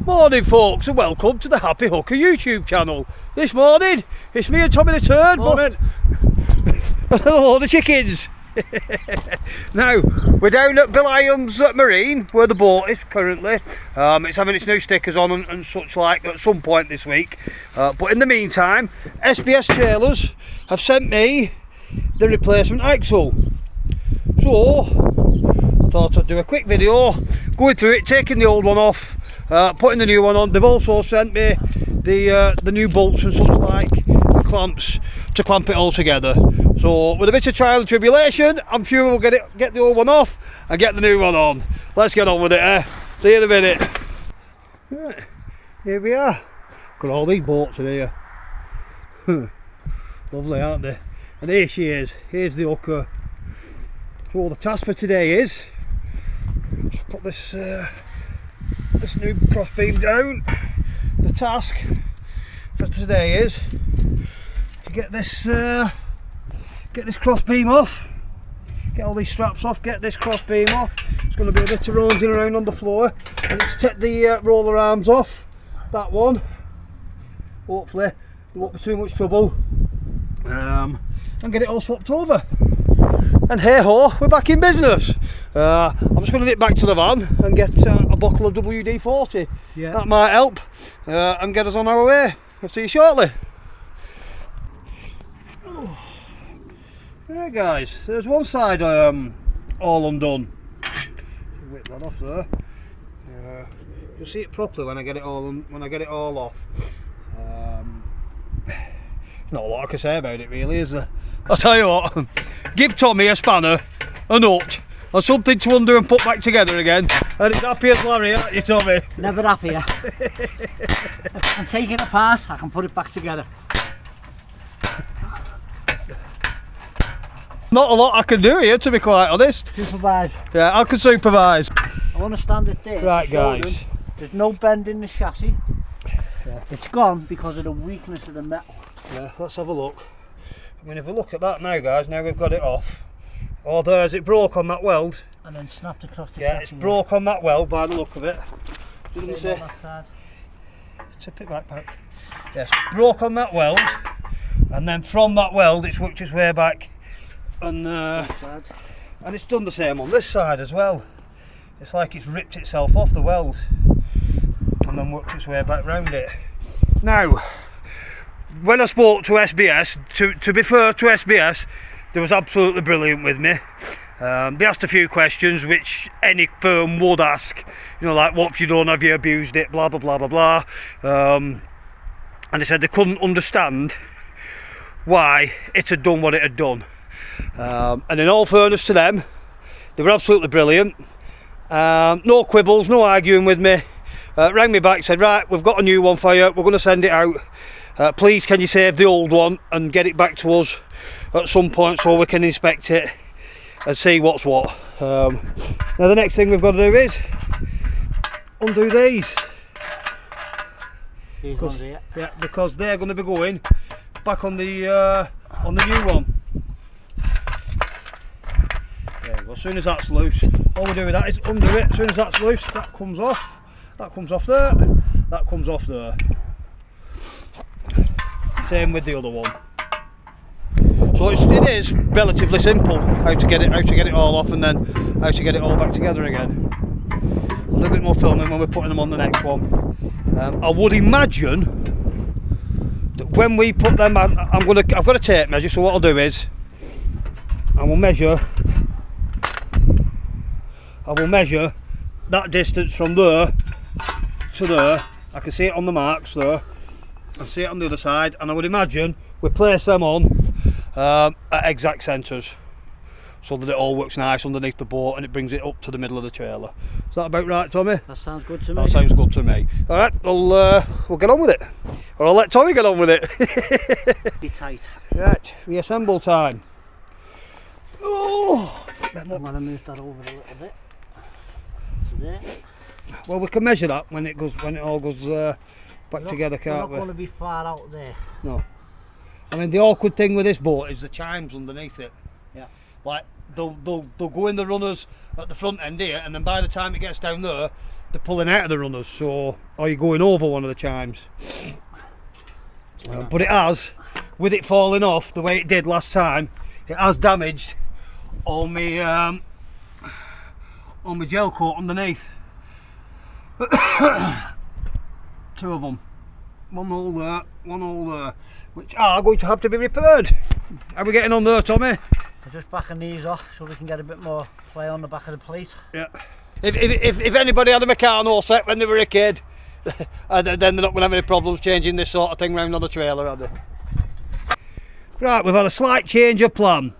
Morning folks, and welcome to the Happy Hooker YouTube channel. This morning it's me and Tommy the Turd. Morning. Hello the chickens. Now we're down at Villiams Marine where the boat is currently. It's having its new stickers on and such like at some point this week, but in the meantime SBS Trailers have sent me the replacement axle, so I thought I'd do a quick video going through it, taking the old one off, putting the new one on. They've also sent me the new bolts and such like, the clamps to clamp it all together. So with a bit of trial and tribulation, I'm sure we'll get the old one off and get the new one on. Let's get on with it. See you in a minute. Right, here we are. Got all these bolts in here. Lovely, aren't they? And here she is. Here's the hooker. So the task for today is just put this this new cross beam down. The task for today is to get this cross beam off, get all these straps off, get this cross beam off. It's going to be a bit of rounding around on the floor, and it's take the roller arms off that one. Hopefully there won't be too much trouble, and get it all swapped over. And hey ho, we're back in business. I'm just going to nip back to the van and get a bottle of WD-40. Yeah. That might help and get us on our way. I'll see you shortly. Yeah guys, there's one side all undone. Whip that off there. You'll see it properly when I get it all off. Not a lot I can say about it really, is there? I'll tell you what, give Tommy a spanner, a nut, or something to undo and put back together again, and it's happy as Larry, aren't you, Tommy? Never happier. If I'm taking it apart, I can put it back together. Not a lot I can do here, to be quite honest. Supervise. Yeah, I can supervise. I want to stand it there. Right guys. Them, there's no bend in the chassis. Yeah. It's gone because of the weakness of the metal. Yeah, let's have a look. I mean, if we look at that now guys, now we've got it off. Oh, there's it broke on that weld. And then snapped across the chassis. Yeah, it's broke on that weld by the look of it. Didn't say? Tip it back. Yes, broke on that weld, and then from that weld it's worked its way back, and it's done the same on this side as well. It's like it's ripped itself off the weld and then worked its way back round it. Now, when I spoke to SBS, to be fair to SBS, they was absolutely brilliant with me. They asked a few questions which any firm would ask, you know, like what have you done, have you abused it, blah blah blah blah blah, and they said they couldn't understand why it had done what it had done, and in all fairness to them, they were absolutely brilliant. No quibbles, no arguing with me. Rang me back, said right, we've got a new one for you, we're going to send it out, please can you save the old one and get it back to us at some point so we can inspect it and see what's what. Now the next thing we've got to do is undo these. Yeah, because they're going to be going back on the new one. There you go. As soon as that's loose, all we do with that is undo it. As soon as that's loose, that comes off. That comes off there. That comes off there. Same with the other one. So it is relatively simple how to get it all off and then how to get it all back together again. A little bit more filming when we're putting them on the next one. I would imagine that when we put them, I've got a tape measure. So what I'll do is I will measure that distance from there to there. I can see it on the marks there. I see it on the other side, and I would imagine we place them on at exact centres so that it all works nice underneath the boat and it brings it up to the middle of the trailer. Is that about right, Tommy? That sounds good to me. That sounds good to me. Alright, we'll get on with it. Or I'll let Tommy get on with it. Be tight. Right, reassemble time. Oh, I'm going to move that over a little bit. So there. Well, we can measure that when it all goes back together, can't we? We're not going to be far out there. No. I mean, the awkward thing with this boat is the chimes underneath it. Yeah. Like they'll go in the runners at the front end here, and then by the time it gets down there, they're pulling out of the runners, so or you're going over one of the chimes. But it has, with it falling off the way it did last time, it has damaged all my gel coat underneath. Two of them, one hole there, one hole there, which are going to have to be repaired. How are we getting on there, Tommy? We're just backing these off so we can get a bit more play on the back of the plate. Yeah. If anybody had a Meccano set when they were a kid, then they're not going to have any problems changing this sort of thing round on the trailer, are they? Right, we've had a slight change of plan.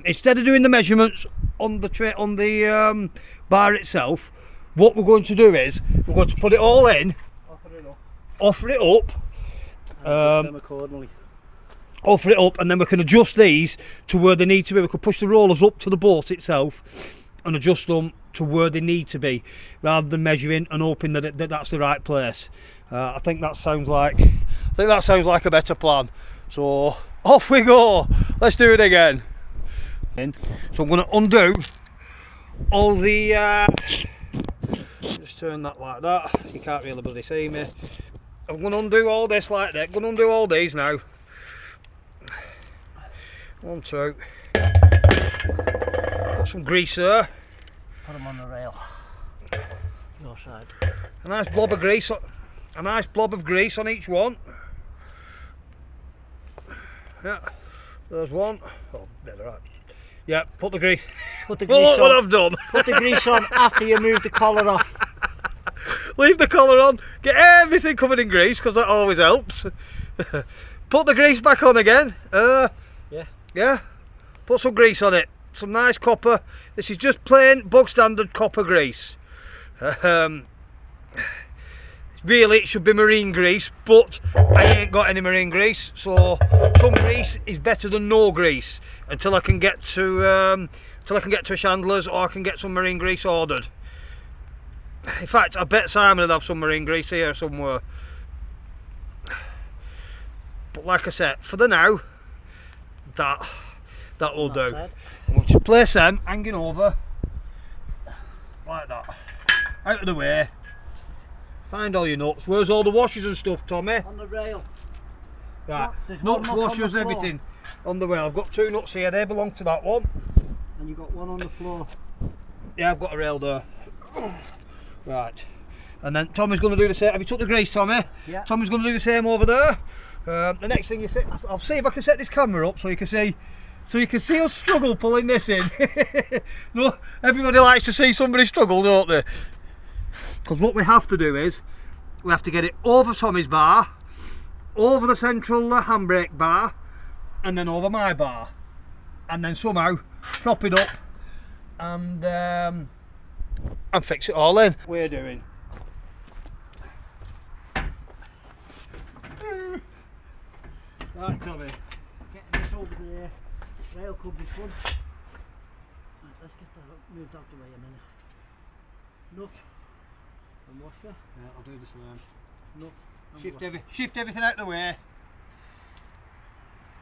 Instead of doing the measurements on the bar itself, what we're going to do is we're going to put it all in, offer it up, them accordingly. offer it up, and then we can adjust these to where they need to be. We can push the rollers up to the boat itself and adjust them to where they need to be, rather than measuring and hoping that that's the right place. I think that sounds like a better plan. So off we go. Let's do it again. So I'm going to undo all the. Just turn that like that. You can't really bloody see me. I'm going to undo all this like that. I'm going to undo all these now. 1, 2. Got some grease there. Put them on the rail. Your side. A nice blob of grease. A nice blob of grease on each one. Yeah. There's one. Oh, better right. Yeah. Put the grease. Put the grease Well, look on. what I've done. Put the grease on after you move the collar off. Leave the collar on. Get everything covered in grease because that always helps. Put the grease back on again. Yeah. Put some grease on it. Some nice copper. This is just plain bog standard copper grease. Really it should be marine grease, but I ain't got any marine grease, so some grease is better than no grease until I can get to a Chandler's, or I can get some marine grease ordered. In fact, I bet Simon would have some marine grease here somewhere. But like I said, for the now, that will do. Side. We'll just place them hanging over like that, out of the way. Find all your nuts. Where's all the washers and stuff, Tommy? On the rail. Right, There's one nuts, nut on the washers, floor. everything on the way. I've got 2 nuts here. They belong to that one. And you've got one on the floor. Yeah, I've got a rail there. Right, and then Tommy's going to do the same. Have you took the grease, Tommy? Yeah. Tommy's going to do the same over there. The next thing you see, I'll see if I can set this camera up so you can see. So you can see us struggle pulling this in. No, everybody likes to see somebody struggle, don't they? Because what we have to do is, we have to get it over Tommy's bar, over the central handbrake bar, and then over my bar. And then somehow prop it up and fix it all in. We're doing. Right, Tommy. Getting this over the rail could be fun. Right, let's get that moved out the way a minute. Nut and washer. Yeah, I'll do the same. Nut and Shift everything out of the way.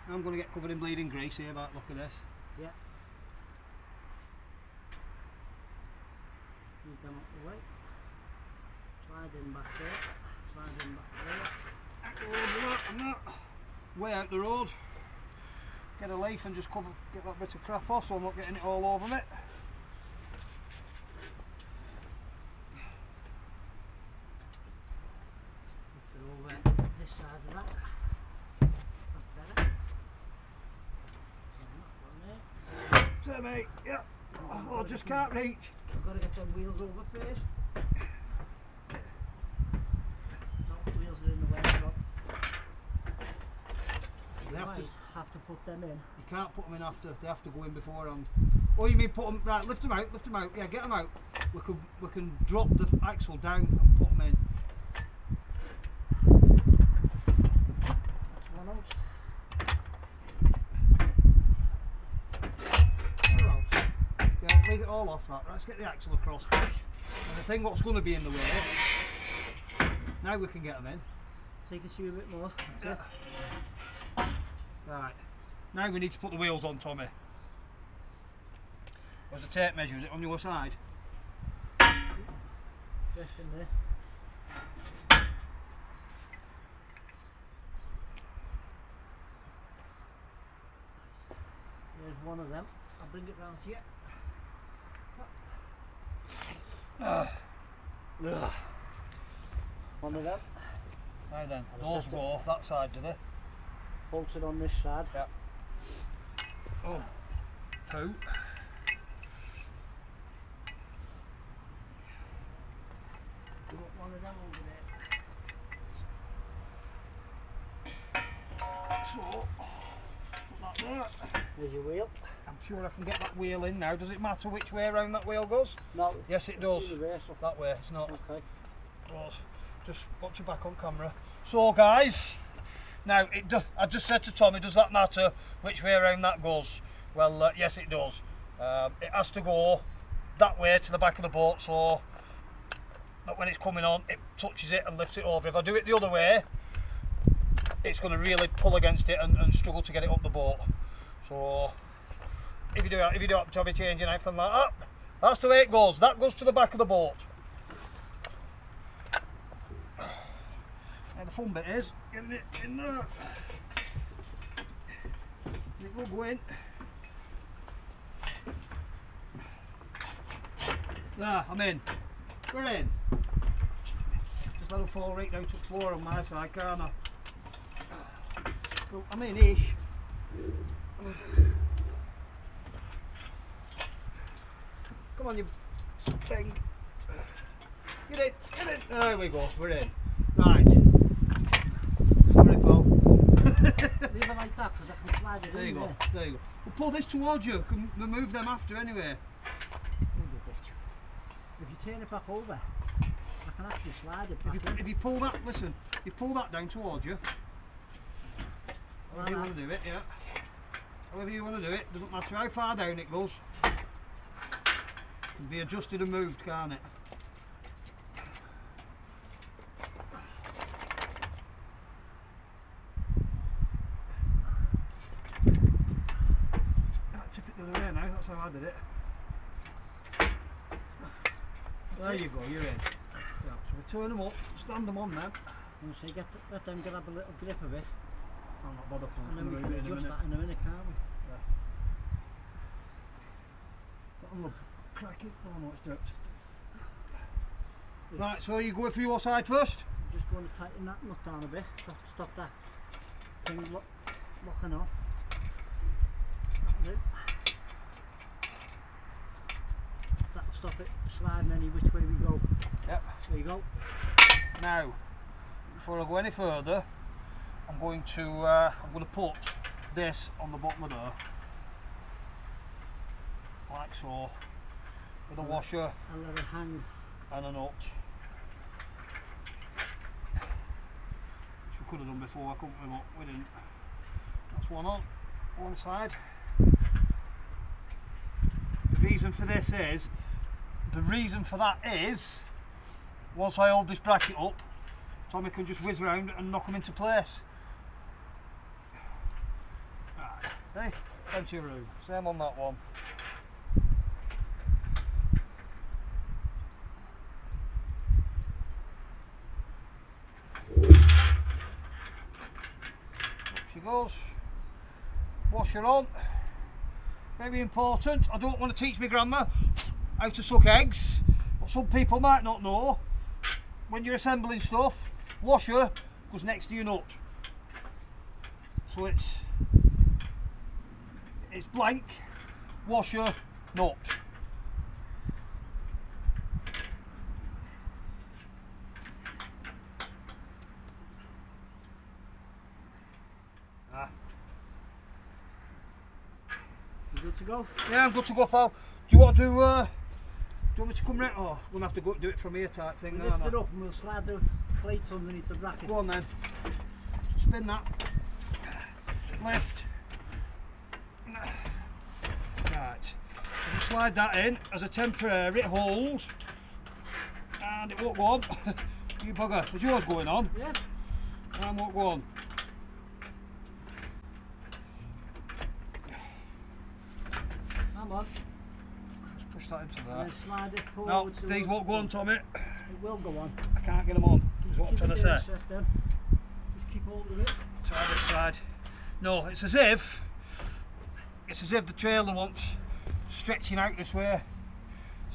I'm going to get covered in bleeding grease here by the look of this. Yeah. Move them up the way. Slide in back there. Slide in back there. I'm not way out the road. Get a leaf and just get that bit of crap off so I'm not getting it all over me. Lift it over this side of that. That's better. Mate, yeah. Oh, I just can't reach. I've got to get them wheels over first. No, wheels are in the way. So You have to put them in. You can't put them in after, they have to go in beforehand. Oh, you mean put them, right, lift them out, yeah, get them out. We can drop the axle down and put them in. That's one out. Yeah, leave it all off that. Let's get the axle across first. And the thing what's going to be in the way, now we can get them in. Take it to you a bit more. That's it. Right, now we need to put the wheels on, Tommy. Where's the tape measure? Is it on your side? rest in there. There's one of them. I'll bring it round to you. One of them. Now then, I'll those set go that side, do they? Bolts it on this side. Yeah. Oh, two. You want one of them over there. So, put that there. There's your wheel. I'm sure I can get that wheel in now. Does it matter which way around that wheel goes? No. Yes, it does. Reversal. That way, it's not. Okay. Well, just watch your back on camera. So, guys, now I just said to Tommy, does that matter which way around that goes? Well, yes, it does. It has to go that way to the back of the boat, so that when it's coming on, it touches it and lifts it over. If I do it the other way, it's going to really pull against it and struggle to get it up the boat. So, if you do happen to be changing anything like that, that's the way it goes. That goes to the back of the boat. And the fun bit is getting it in there. It will go in. There, I'm in. We're in. Just let it fall right down to the floor on my side, can't I? Well, I'm in-ish. Come on, you thing. Get in. There we go, we're in. Right. Sorry, pal. Leave it like that because I can slide it There in you go, there. there you go. We'll pull this towards you, can remove them after anyway. You bitch. If you turn it back over, I can actually slide it back in. If you pull that, listen, you pull that down towards you. However you want to do it, yeah. However you want to do it, doesn't matter how far down it goes. Can be adjusted and moved, can't it? Tip it the other way now, that's how I did it. There you go, you're in. Yeah, so we turn them up, stand them on them. And so you let them grab a little grip of it, I'm not bothered, and then we move can it in a adjust minute. that in a minute, can't we? That'll look cracking. Oh no, it's dirt. Right, so you go for your side first? I'm just going to tighten that nut down a bit, so stop that thing locking on. That'll do. That'll stop it sliding any which way we go. Yep. There you go. Now, before I go any further, I'm going to put this on the bottom of there, like so, with a washer I'll let it hang. and a nut, which we could have done before, couldn't we? But we didn't. That's one on one side. The reason for this is, once I hold this bracket up, Tommy can just whiz around and knock them into place. Right, hey, plenty of room. Same on that one. Up she goes. Washer on. Very important. I don't want to teach my grandma how to suck eggs, but some people might not know. When you're assembling stuff, washer goes next to your nut. So it's blank, washer, nut. You good to go? Yeah, I'm good to go, pal. Do you want to do you want me to come round? Oh, we'll have to go do it from here type thing. We No, lift no. it up and we'll slide the plates underneath the bracket. Go on then. Spin that. Lift. Right. So just slide that in as a temporary hold. And it won't go on. You bugger. Is yours going on? Yeah. Mine won't go on. Come on. Let's push that into And there. then slide it No, forward. these won't go on, Tommy. It will go on. I can't get them on, is what I'm trying to say. Just keep hold of it. Try this side. No, it's as if the trailer wants stretching out this way.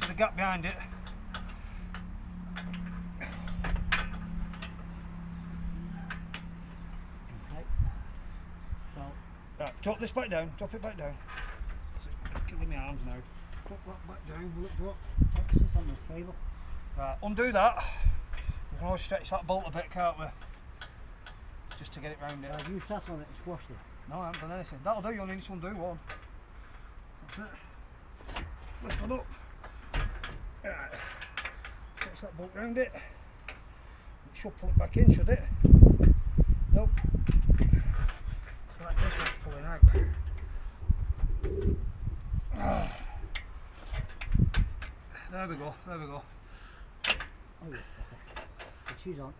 So the gap behind it. Okay. So Right, drop this back down, drop it back down. 'Cause it's killing my arms now. Drop that back down, will it drop? this is on the table. Right, undo that. We can always stretch that bolt a bit, can't we? Just to get it round it. I've used that on it and squashed it. No, I haven't done anything. That'll do, you only need to undo one. That's it. Lift it up. Right. Stretch that bolt round it. It should pull it back in, should it? Nope. It's like this one's pulling out. There we go, there we go. Oh yeah, okay. The cheese on.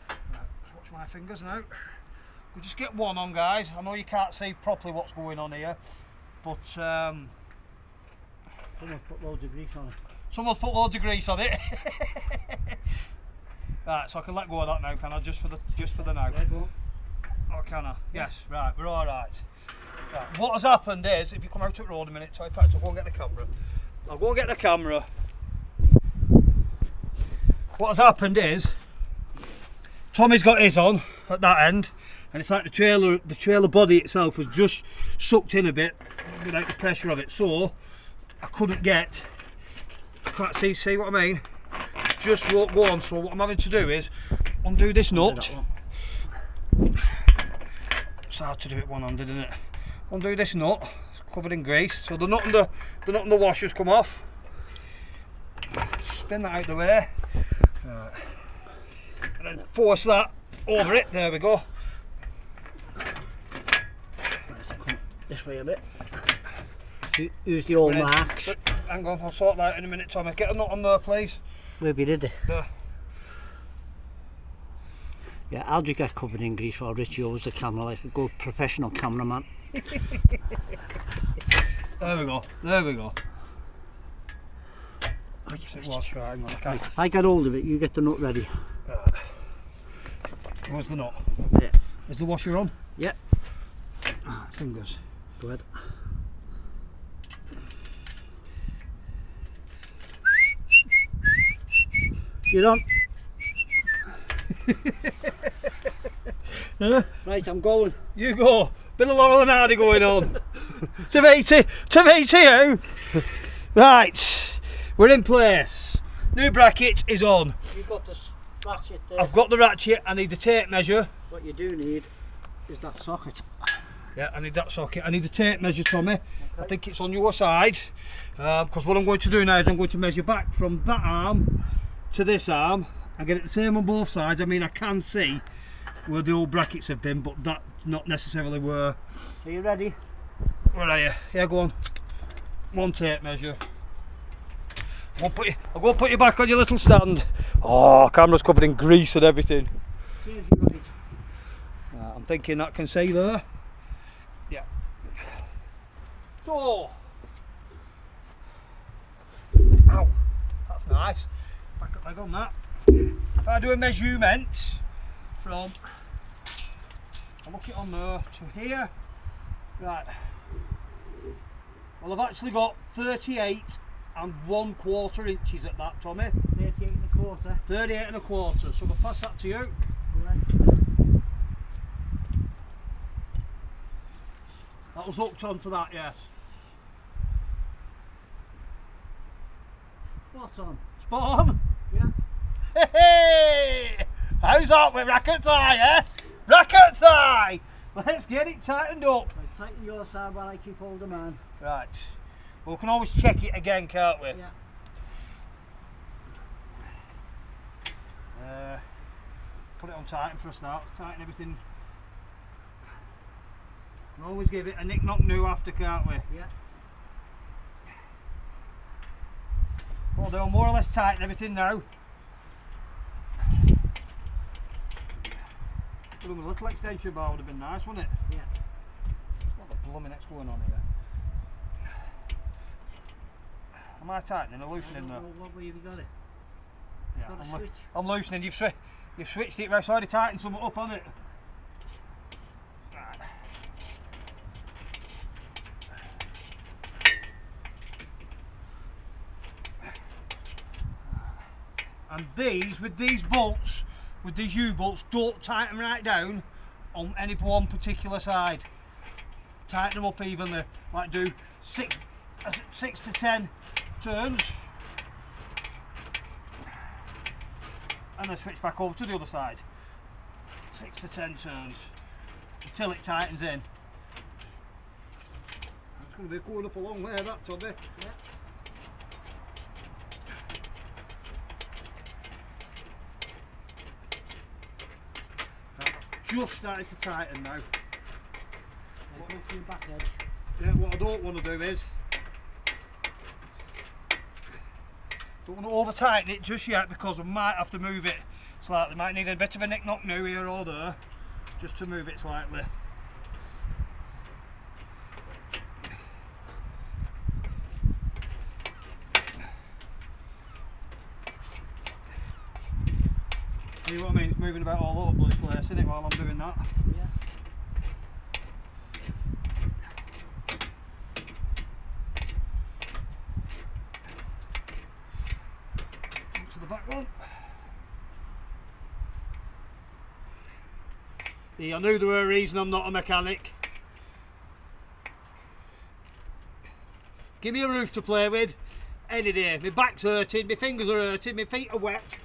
Right, let's watch my fingers now. We'll just get one on, guys. I know you can't see properly what's going on here, but Someone's put loads of grease on it. someone's put loads of grease on it. Right, so I can let go of that now, can I? Just for the now. Yeah, go on. Oh, can I? Yes, right, we're all right. Right, what has happened is, if you come out to the road a minute, so in fact I'll go and get the camera. I'll go and get the camera. What has happened is, Tommy's got his on at that end, and it's like the trailer body itself was just sucked in a bit without the pressure of it, so I couldn't get, can't see what I mean? Just won't go on, so what I'm having to do is undo this nut. It's hard to do it one-handed, isn't it? Undo this nut, it's covered in grease, so the nut and the washer's come off. Spin that out the way. Right. And then force that over it, there we go. Let's come this way a bit. Use the old marks. Hang on, I'll sort that out in a minute, Tommy. Get a nut on there, please. Maybe did it? There. Yeah, I'll just get covered in grease while Richie holds the camera like a good professional cameraman. There we go, there we go. Oops, it was right, hang on, I can't. I get hold of it, you get the nut ready. Right. Where's the nut? Yeah. Is the washer on? Yeah. Fingers. Go ahead. You're on. Right, I'm going. You go. Bit of Laurel and Hardy going on. Tomato. Right, we're in place. New bracket is on. You've got the ratchet there. I've got the ratchet. I need the tape measure. What you do need is that socket. Yeah, I need that socket. I need the tape measure, Tommy. Okay. I think it's on your side. Because what I'm going to do now is I'm going to measure back from that arm to this arm and get it the same on both sides. I mean, I can see where the old brackets have been, but that's not necessarily where. Are you ready? Where are you? Yeah, go on. One tape measure. I'll go put you back on your little stand. Oh, camera's covered in grease and everything. See if you're right. I'm thinking that can see there. Yeah. So. Ow. That's nice. Back up leg on that. If I do a measurement from, I'll look it on there to here. Right. Well, I've actually got 38 and 1/4 inches at that, Tommy. 38 1/4. 38 1/4. So I'll pass that to you. Go ahead. That was hooked onto that, yes. Spot on. Spot on. Yeah. Hey! How's that with racket thigh, eh? Racket thigh! Let's get it tightened up. Right, tighten your side while I keep hold of mine. Right. Well, we can always check it again, can't we? Yeah. Put it on tighten for a start. Tighten everything. We can always give it a nick knock new after, can't we? Yeah. Well, they'll more or less tighten everything now. A little extension bar would have been nice, wouldn't it? Yeah. What the blooming heck's going on here? Am I tightening or loosening there? What way have you got it? Yeah, Got a switch. I'm loosening. You've switched it. Right, so I already tightened something up on it. Right. And with these bolts, with these U-bolts, don't tighten right down on any one particular side. Tighten them up evenly, like do 6 to 10 turns, and then switch back over to the other side. 6 to 10 turns until it tightens in. It's going to be going up a long way, that, Tubby. Yeah. Just starting to tighten now. Go to your back edge. Yeah, what I don't want to do is, don't want to over tighten it just yet, because we might have to move it slightly. Might need a bit of a nick knock now here or there, just to move it slightly. See what I mean? It's moving about all over the bloody place, isn't it, while I'm doing that? Yeah. To the back one. Yeah, I knew there were a reason I'm not a mechanic. Give me a roof to play with any day. My back's hurting, my fingers are hurting, my feet are wet.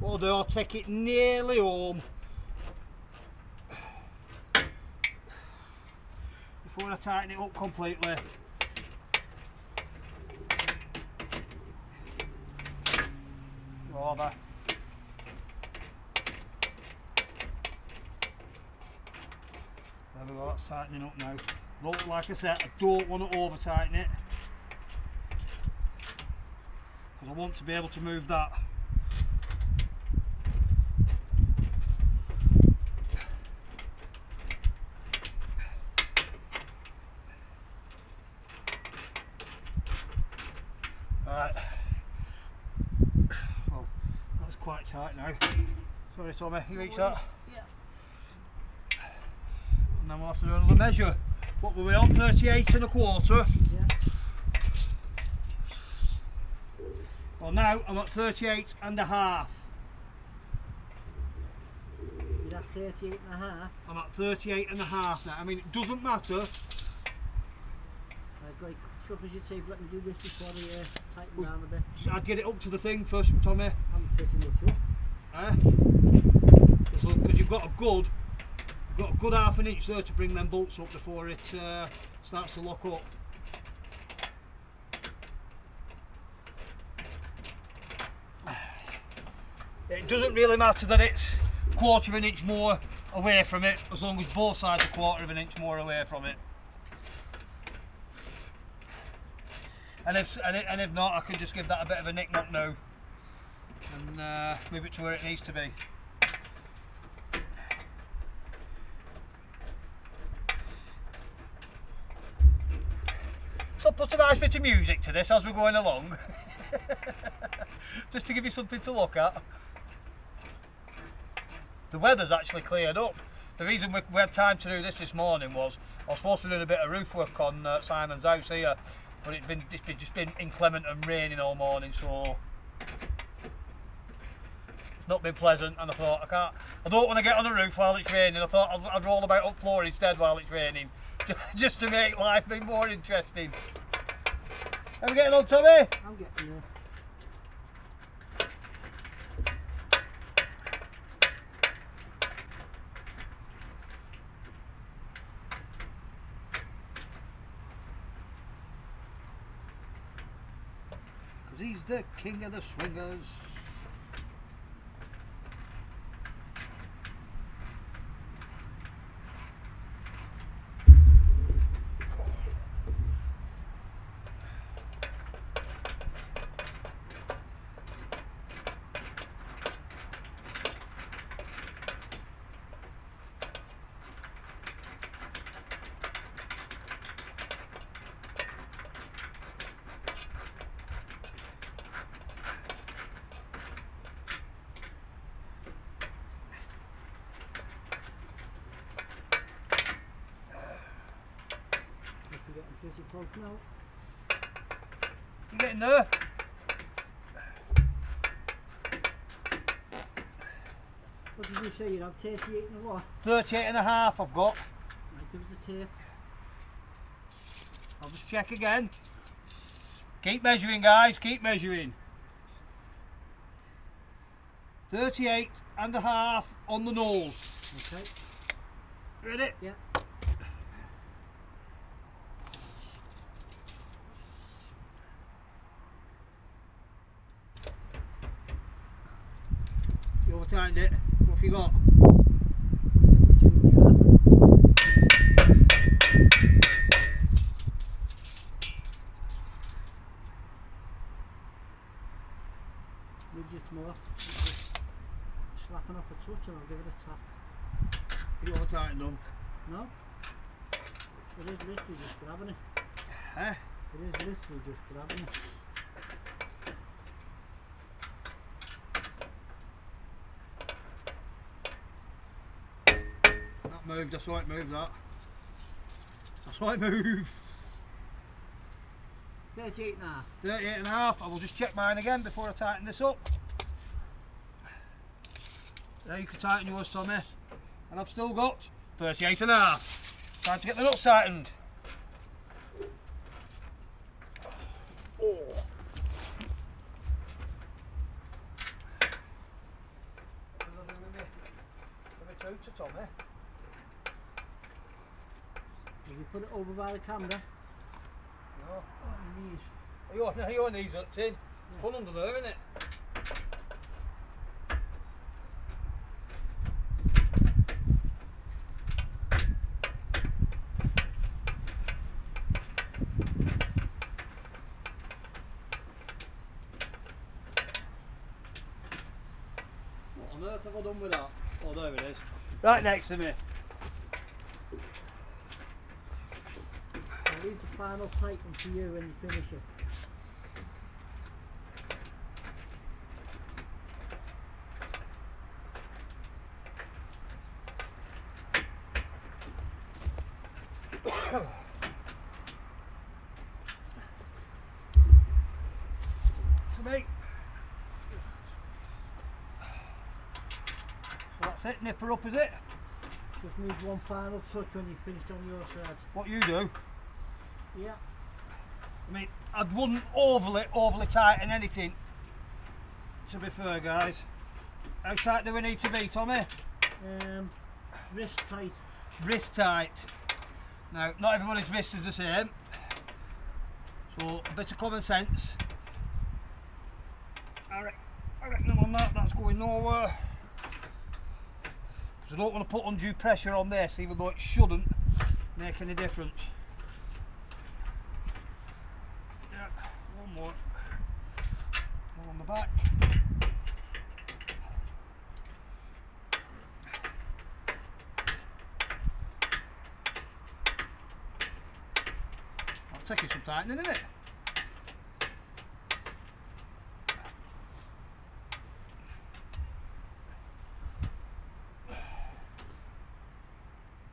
What I'll do, I'll take it nearly home before I tighten it up completely. Rather. There we go, that's tightening up now. Look, like I said, I don't want to over tighten it, because I want to be able to move that. Right. Well, that's quite tight now. Sorry, Tommy, you reach that? Yeah. And then we'll have to do another measure. What were we on? 38 and a quarter. Yeah. Well, now I'm at 38 and a half. You're at 38 and a half. I'm at 38 and a half now. I mean, it doesn't matter. Go chuck as your tape, let me do this before I tighten down a bit. I'd get it up to the thing first, Tommy. I'm pissing much up. Because you've got a good half an inch there to bring them bolts up before it starts to lock up. It doesn't really matter that it's 1/4 of an inch more away from it, as long as both sides are 1/4 of an inch more away from it. And if not, I can just give that a bit of a nick knock now and move it to where it needs to be. So I'll put a nice bit of music to this as we're going along, just to give you something to look at. The weather's actually cleared up. The reason we had time to do this morning was I was supposed to be doing a bit of roof work on Simon's house here, but it's just been inclement and raining all morning, so it's not been pleasant. And I thought I don't want to get on the roof while it's raining. I thought I'd roll about up floor instead while it's raining, just to make life be more interesting. How are we getting on, Tommy? I'm getting there. He's the king of the swingers. Where's your plug now? You getting there? What did you say? You have 38 and a what? 38 and a half I've got. Right, give us a tape. I'll just check again. Keep measuring, guys, keep measuring. 38 and a half on the nose. Okay. Ready? Yeah. You over tightened it. What have you got? Midgets more. Just slacken up a touch and I'll give it a tap. You over tightened them. No? It is literally just grabbing it. Huh? It is literally just grabbing it. That moved, I saw it move that. I saw it move. 38 and a half. 38 and a half. I will just check mine again before I tighten this up. There, you can tighten yours, Tommy. And I've still got 38 and a half. Time to get the nuts tightened. Oh. Tutor, Tommy. Have you put it over by the camera? No. On your knees. Are you on knees up, Tin? Fun under there, isn't it? What on earth have I done with that? Oh, there it is. Right next to me. I'll leave the final tighten to you when you finish it. To me. So that's it, nip her up, is it? Just needs one final touch when you've finished on your side. What you do? Yeah. I mean, I wouldn't overly tighten anything, to be fair, guys. How tight do we need to be, Tommy? Wrist tight. Wrist tight. Now, not everybody's wrist is the same, so a bit of common sense. I reckon on that's going nowhere. Because I don't want to put undue pressure on this, even though it shouldn't make any difference. Yeah, one more. One on the back. I'll take you some tightening, isn't it?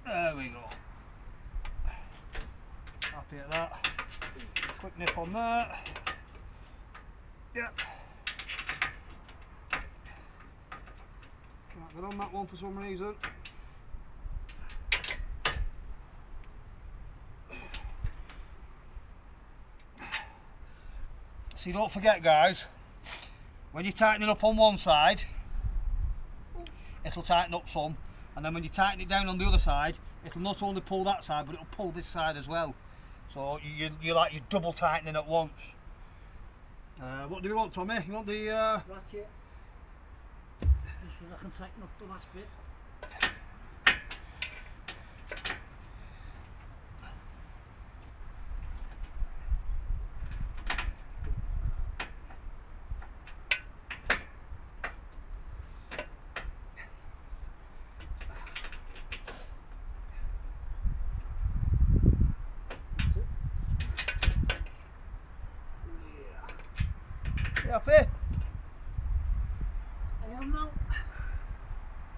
There we go. Happy at that. Quick nip on there. Yep. Can't get on that one for some reason. So don't forget, guys, when you're tightening up on one side, it'll tighten up some, and then when you tighten it down on the other side, it'll not only pull that side, but it'll pull this side as well. So you're double tightening at once. What do you want, Tommy? You want the Ratchet. Just so I can tighten up the last bit. You happy? I am now.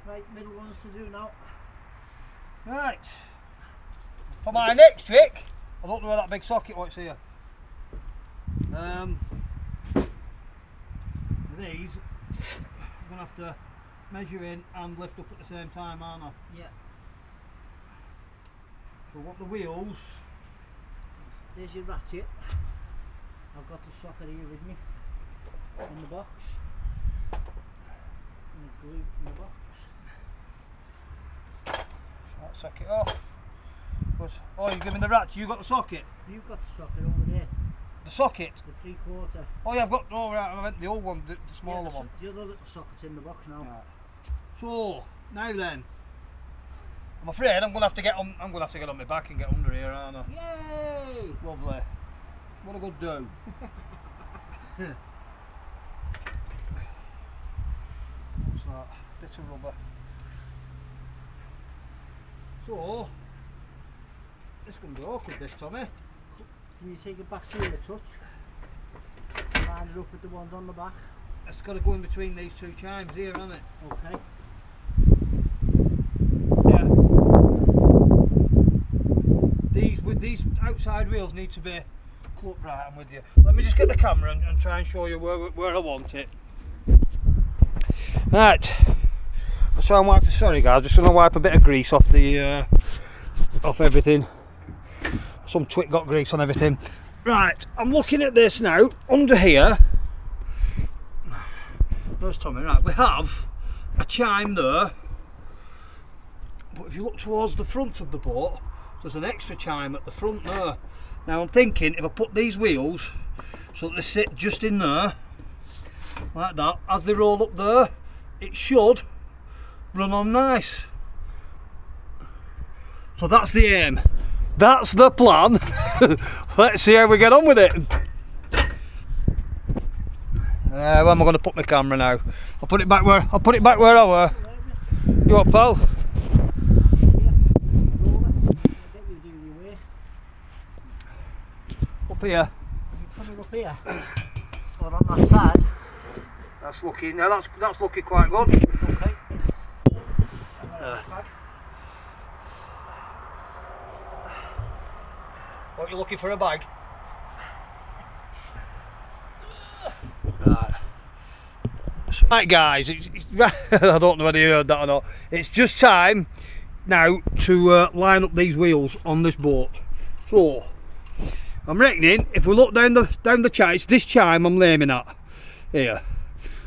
Right, middle ones to do now. Right. For my next trick, I don't know where that big socket was here. These, I'm going to have to measure in and lift up at the same time, aren't I? Yeah. So what the wheels, There's your ratchet. I've got the socket here with me in the box. And the glue in the box. that socket off. Oh, you give me the ratchet, you got the socket? You've got the socket over there. The socket? The 3/4. Oh yeah, I've got, oh right, I meant the old one, the smaller one. The other little socket's in the box now. Right. So, now then, I'm afraid I'm gonna have to get on. I'm gonna have to get on my back and get under here, aren't I? Yay! Lovely. What a good do. What's that? Bit of rubber. So, this can be awkward, this, Tommy. Can you take it back to you a touch? Line it up with the ones on the back. It's got to go in between these two chimes here, hasn't it? Okay. Yeah. These outside wheels need to be clipped. Right, I'm with you. Let me just get the camera and try and show you where I want it. Right. So I'm wiping. Sorry guys, just gonna wipe a bit of grease off the off everything. Some twit got grease on everything. Right, I'm looking at this now. Under here, there's Tommy. Right, we have a chime there, but if you look towards the front of the boat, there's an extra chime at the front there. Now I'm thinking if I put these wheels so that they sit just in there, like that, as they roll up there, it should run on nice. So that's the aim. That's the plan. Let's see how we get on with it. Where am I going to put my camera now? I'll put it back where I were. You what, pal? Up here. You put it up here. Or on that side. That's looking. Now that's looking quite good. Okay. What, you looking for a bag? Right guys, I don't know whether you heard that or not. It's just time now to line up these wheels on this boat. So I'm reckoning if we look down the chime, it's this chime I'm aiming at here.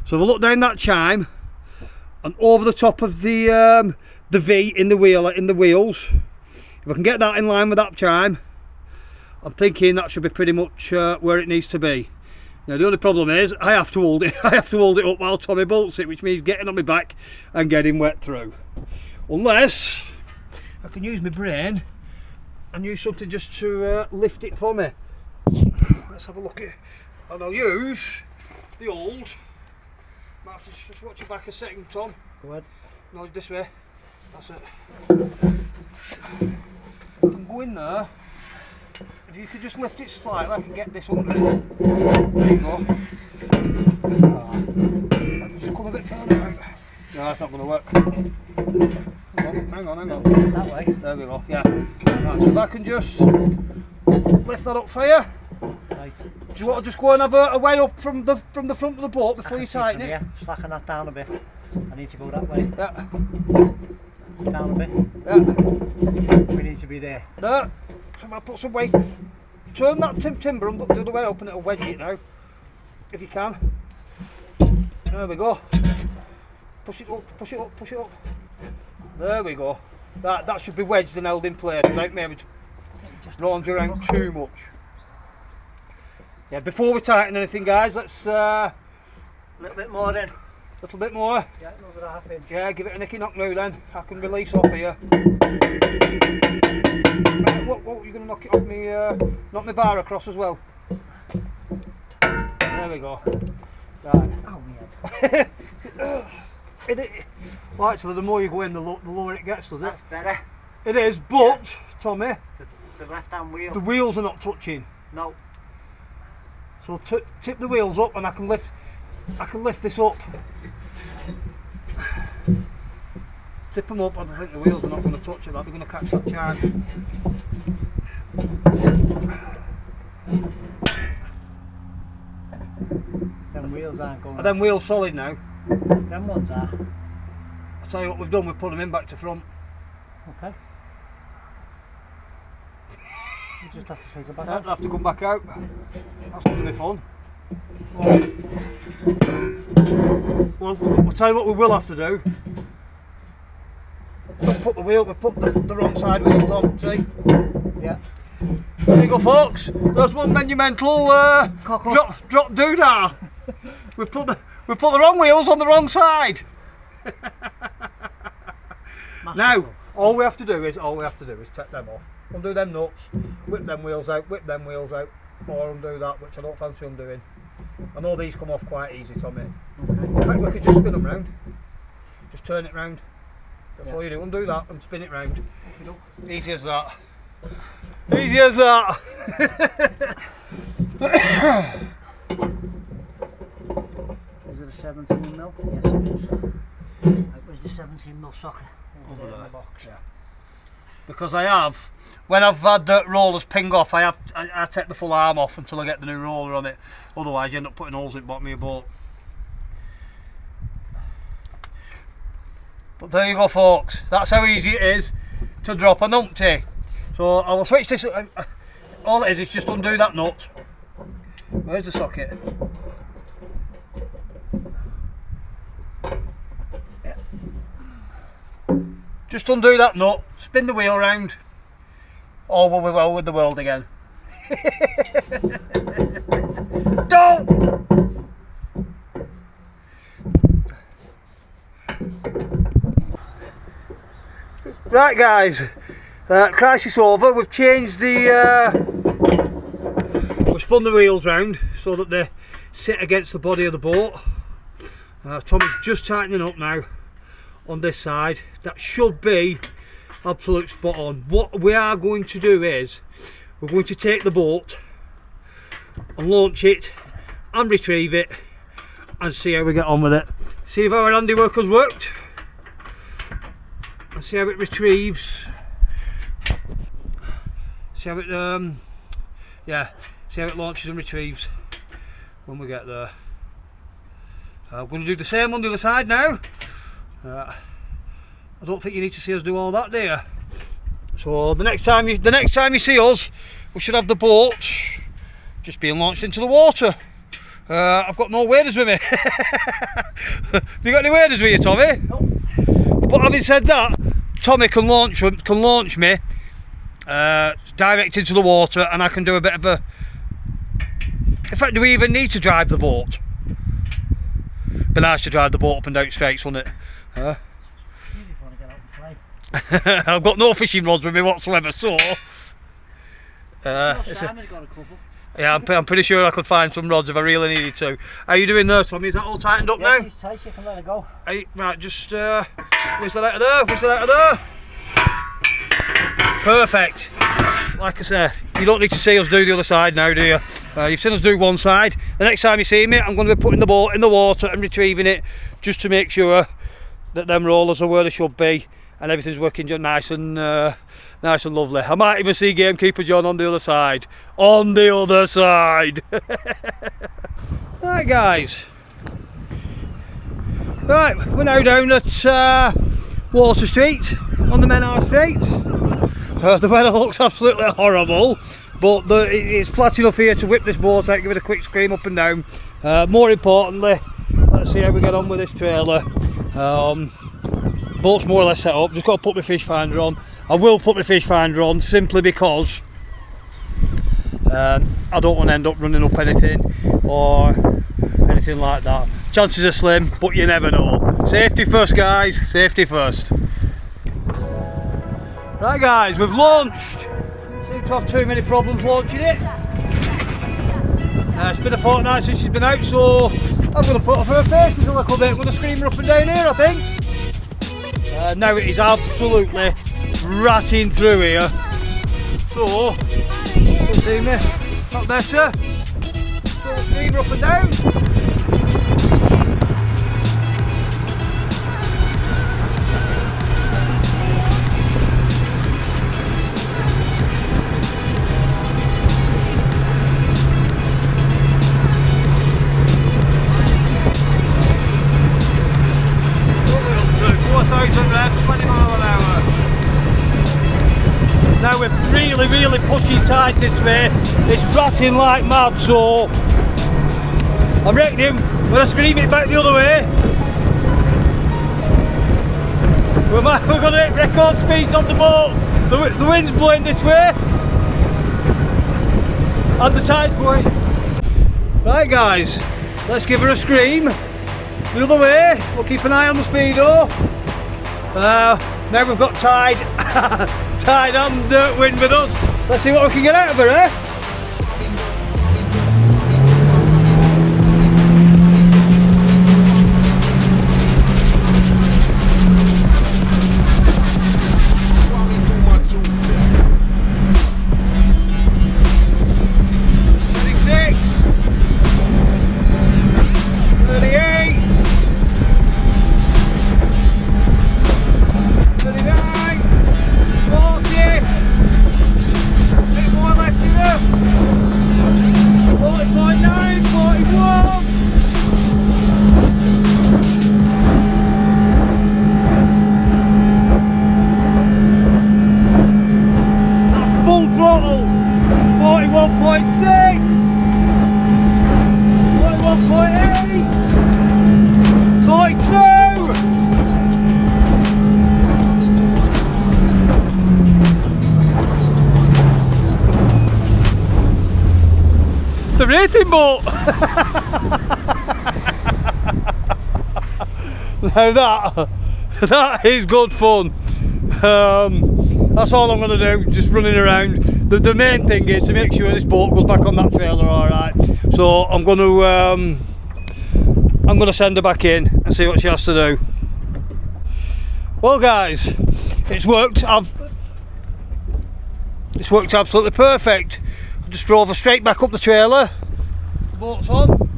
So if we look down that chime and over the top of the V in the wheels, if I can get that in line with that chime, I'm thinking that should be pretty much where it needs to be. Now the only problem is I have to hold it. I have to hold it up while Tommy bolts it, which means getting on my back and getting wet through. Unless I can use my brain and use something just to lift it for me. Let's have a look at. And I'll use the old. Might have to just watch your back a second, Tom. Go ahead. No, this way. That's it. I can go in there. If you could just lift it slightly, I can get this under it. There you go. Let me just come a bit further out. No, that's not going to work. Hang on. That way. There we go, yeah. Right, so if I can just lift that up for you. Right. Do you want to just go and have a way up from the front of the boat before you tighten it? Yeah, slacken that down a bit. I need to go that way. Yeah. Down a bit. Yeah. We need to be there. There. So I'll put some weight. Turn that timber and look the other way up and it'll wedge it now. If you can. There we go. Push it up. There we go. That should be wedged and held in place without me having to just launch around too much. Yeah, before we tighten anything guys, let's A little bit more in. little bit more. Yeah, another half inch. Yeah, give it a nicky knock now then. I can release off here. What, you're going to knock it off me, knock my bar across as well. There we go. Right. Oh, yeah. Well, actually, the more you go in, the lower it gets, does it? That's better. It is, but, Tommy, The left-hand wheel. the wheels are not touching. No. So tip the wheels up and I can lift this up. Tip them up, I don't think the wheels are not going to touch it, they're going to catch that chime. Them wheels aren't going. Are them wheels solid now? Them ones are. I'll tell you what we've done, we've put them in back to front. Okay. You just have to take it back They'll out. have to come back out. That's going to be fun. Well, I'll tell you what we will have to do. We've put the wrong side wheels on, see? Yeah. There you go, folks. There's one monumental drop doodah. We've put the wrong wheels on the wrong side. Now, all we have to do is take them off, undo them nuts, whip them wheels out, or undo that, which I don't fancy undoing. I know these come off quite easy, Tommy. In fact, we could just spin them round. Just turn it round. That's all you do. Undo that and spin it round. Easy as that. Easy as that. Is it a 17mm? Yes, it is. Right, where's the 17mm socket? Over there. In the box. Yeah. Because I have, when I've had rollers ping off, I take the full arm off until I get the new roller on it. Otherwise, you end up putting holes in the bottom of your boat. But there you go, folks. That's how easy it is to drop a numpty. So I will switch this. All it is just undo that nut. Where's the socket? Yeah. Just undo that nut, spin the wheel round. All will be well with the world again. Don't! Right, guys, crisis over. We've changed we've spun the wheels round so that they sit against the body of the boat. Tommy's just tightening up now on this side. That should be absolute spot on. What we are going to do is we're going to take the boat and launch it and retrieve it and see how we get on with it. See if our handiwork has worked. And see how it retrieves. See how it see how it launches and retrieves when we get there. I'm going to do the same on the other side now. I don't think you need to see us do all that, do you? So the next time you see us, we should have the boat just being launched into the water. I've got no waders with me. Have you got any waders with you, Tommy? Nope. But having said that, Tommy can launch me direct into the water, and I can do a bit of a. In fact, do we even need to drive the boat? Be nice to drive the boat up and down straights, wouldn't it? Easy if you want to get out and play. I've got no fishing rods with me whatsoever, so. Simon's got a couple. Yeah, I'm pretty sure I could find some rods if I really needed to. How are you doing there, Tommy? Is that all tightened up now? Yes, it's tight, you can let it go. Right, just whistle out of there, whistle out of there. Perfect. Like I say, you don't need to see us do the other side now, do you? You've seen us do one side. The next time you see me, I'm going to be putting the boat in the water and retrieving it just to make sure that them rollers are where they should be and everything's working just nice and lovely. I might even see Gamekeeper John on the other side. On the other side. Right, guys. Right, we're now down at Water Street on the Menard Street. The weather looks absolutely horrible, but it's flat enough here to whip this boat out, give it a quick scream up and down. More importantly, let's see how we get on with this trailer. Boat's more or less set up, just got to put my fish finder on. I will put my fish finder on simply because I don't want to end up running up anything or anything like that. Chances are slim, but you never know. Safety first, guys, safety first. Right, guys, we've launched. Seem to have too many problems launching it. It's been a fortnight since she's been out, so I'm going to put off her faces a little bit. I'm going to scream her up and down here, I think. Now it is absolutely ratting through here. So, you see me? Not better. So scream her up and down. Now we're really pushing tight this way. It's ratting like mad, so I'm reckoning we're going to scream it back the other way. We're going to hit record speeds on the boat. The wind's blowing this way and the tide's going. Right guys, let's give her a scream. The other way, we'll keep an eye on the speedo. Now we've got tide, tide and wind with us. Let's see what we can get out of her, eh? The racing boat! Now that is good fun. That's all I'm going to do, just running around. The main thing is to make sure this boat goes back on that trailer alright. So I'm going to send her back in and see what she has to do. Well guys, it's worked. It's worked absolutely perfect. Just drove her straight back up the trailer. The boat's on.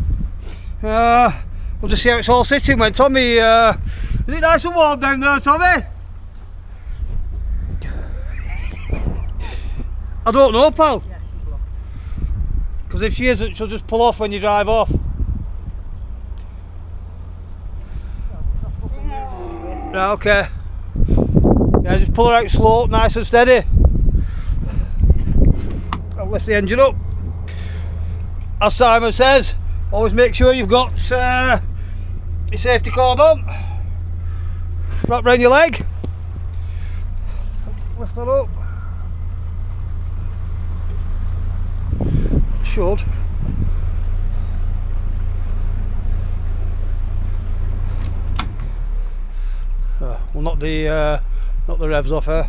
We'll just see how it's all sitting when Tommy. Is it nice and warm down there, Tommy? I don't know, pal. Yeah, she's locked. Because if she isn't, she'll just pull off when you drive off. Right, okay. Yeah, just pull her out slow, nice and steady. I'll lift the engine up. As Simon says, always make sure you've got your safety cord on. Wrap round your leg. Lift that up. Should. Well, not the revs off her.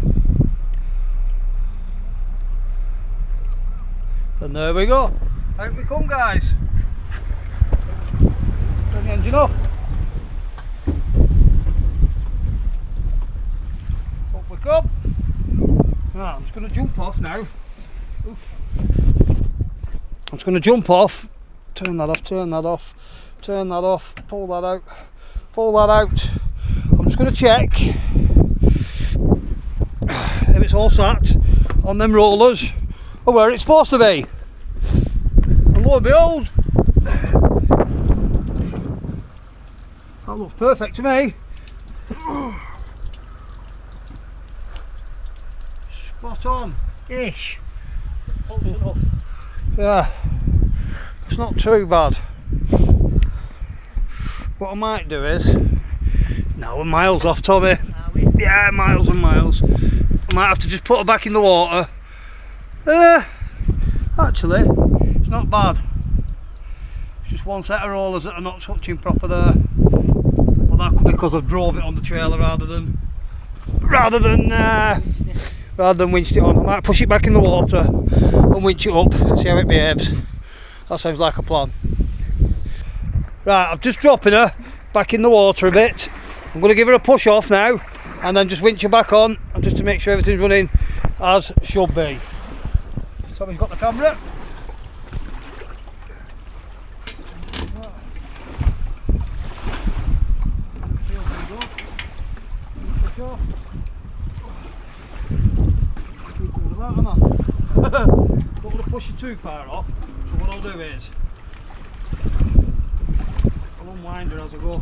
And there we go. Out we come, guys. Turn the engine off. Up we come. Right, I'm just going to jump off now. Oof. I'm just going to jump off. Turn that off, turn that off, turn that off, pull that out, pull that out. I'm just going to check if it's all sat on them rollers or where it's supposed to be. And lo and behold, that looks perfect to me. Spot on ish. Close enough. Yeah, it's not too bad. What I might do is, now we're miles off, Tommy. Yeah, miles and miles. I might have to just put her back in the water. Actually, it's not bad. It's just one set of rollers that are not touching proper there. Well, that could be because I've drove it on the trailer rather than winched it on. I might push it back in the water and winch it up and see how it behaves. That sounds like a plan. Right, I'm just dropping her back in the water a bit. I'm going to give her a push off now and then just winch her back on, and just to make sure everything's running as should be. Tommy's got the camera. Push off. Don't want to push you too far off, so what I'll do is I'll unwind her as I go.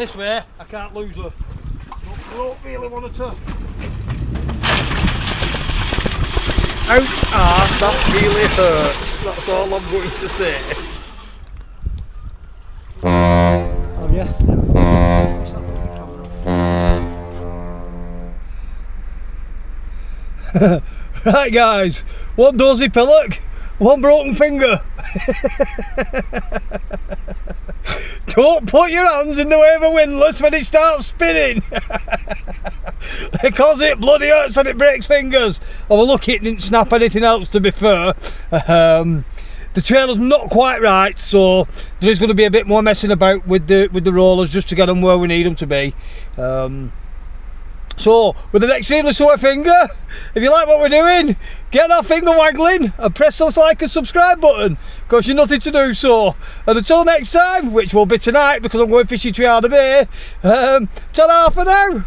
This way, I can't lose her. I don't really want her to. Ouch! Ah, that really hurts. That's all I'm going to say. Oh yeah. Right guys, one dozy pillock, one broken finger. Don't put your hands in the way of a windlass when it starts spinning. Because it bloody hurts and it breaks fingers. Oh, well, look, it didn't snap anything else, to be fair. The trailer's not quite right, so there's going to be a bit more messing about with the rollers just to get them where we need them to be. So, with an extremely sore finger, if you like what we're doing, get that finger waggling and press the like and subscribe button, because you're nothing to do so. And until next time, which will be tonight because I'm going fishing Triana Bay, ta-ra for now.